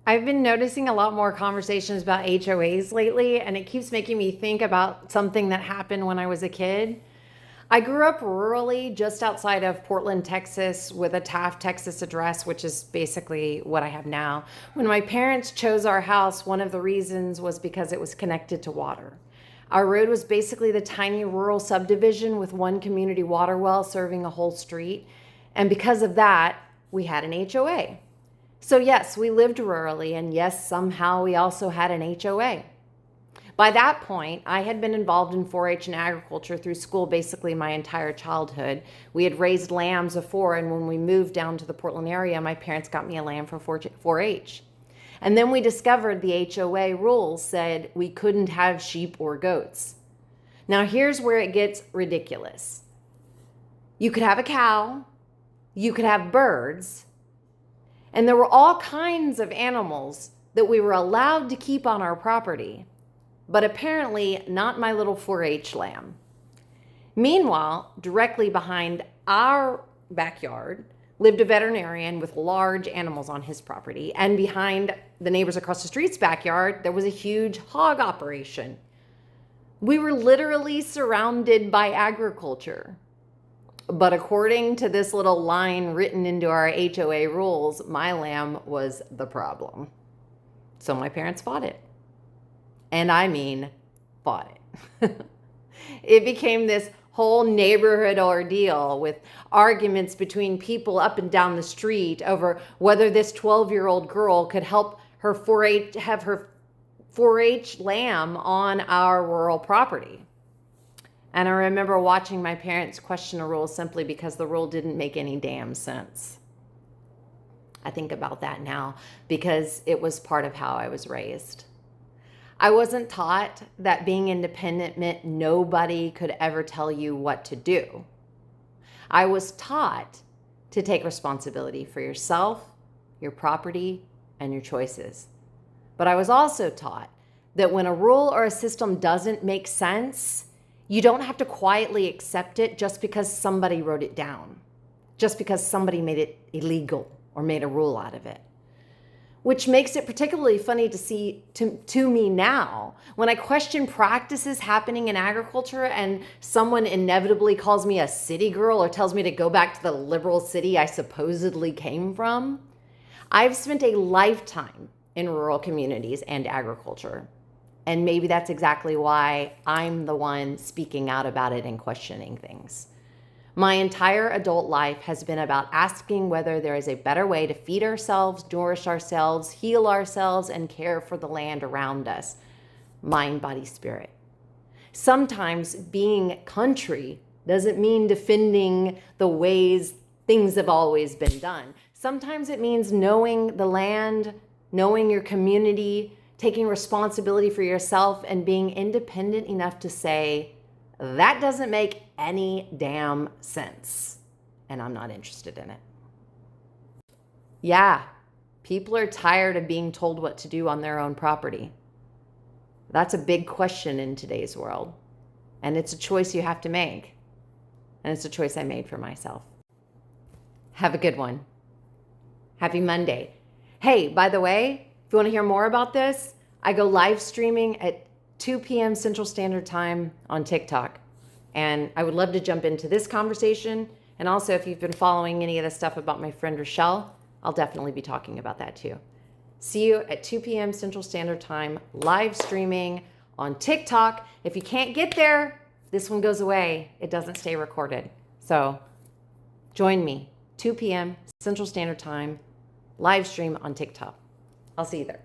I've been noticing a lot more conversations about HOAs lately, and it keeps making me think about something that happened when I was a kid. I grew up rurally just outside of Portland, Texas, with a Taft, Texas address, which is basically what I have now. When my parents chose our house, one of the reasons was because it was connected to water. Our road was basically the tiny rural subdivision with one community water well serving a whole street. And because of that, we had an HOA. So, yes, we lived rurally, and yes, somehow we also had an HOA. By that point, I had been involved in 4 H and agriculture through school basically my entire childhood. We had raised lambs before, and when we moved down to the Portland area, my parents got me a lamb for 4 H. And then we discovered the HOA rules said we couldn't have sheep or goats. Now, here's where it gets ridiculous. You could have a cow, you could have birds, and there were all kinds of animals that we were allowed to keep on our property, but apparently not my little 4-H lamb. Meanwhile, directly behind our backyard lived a veterinarian with large animals on his property, and behind the neighbors across the street's backyard, there was a huge hog operation. We were literally surrounded by agriculture. But according to this little line written into our HOA rules, my lamb was the problem. So my parents fought it. And I mean, fought it. It became this whole neighborhood ordeal with arguments between people up and down the street over whether this 12-year-old girl could help her 4-H, have her 4-H lamb on our rural property. And I remember watching my parents question a rule simply because the rule didn't make any damn sense. I think about that now because it was part of how I was raised. I wasn't taught that being independent meant nobody could ever tell you what to do. I was taught to take responsibility for yourself, your property, and your choices. But I was also taught that when a rule or a system doesn't make sense, you don't have to quietly accept it just because somebody wrote it down, just because somebody made it illegal or made a rule out of it. Which makes it particularly funny to see to me now when I question practices happening in agriculture and someone inevitably calls me a city girl or tells me to go back to the liberal city I supposedly came from. I've spent a lifetime in rural communities and agriculture. And maybe that's exactly why I'm the one speaking out about it and questioning things. My entire adult life has been about asking whether there is a better way to feed ourselves, nourish ourselves, heal ourselves, and care for the land around us. Mind, body, spirit. Sometimes being country doesn't mean defending the ways things have always been done. Sometimes it means knowing the land, knowing your community, taking responsibility for yourself, and being independent enough to say, that doesn't make any damn sense, and I'm not interested in it. Yeah, people are tired of being told what to do on their own property. That's a big question in today's world, and it's a choice you have to make, and it's a choice I made for myself. Have a good one. Happy Monday. Hey, by the way, if you want to hear more about this, I go live streaming at 2 p.m. Central Standard Time on TikTok. And I would love to jump into this conversation. And also, if you've been following any of the stuff about my friend Rochelle, I'll definitely be talking about that too. See you at 2 p.m. Central Standard Time, live streaming on TikTok. If you can't get there, this one goes away. It doesn't stay recorded. So join me, 2 p.m. Central Standard Time, live stream on TikTok. I'll see you there.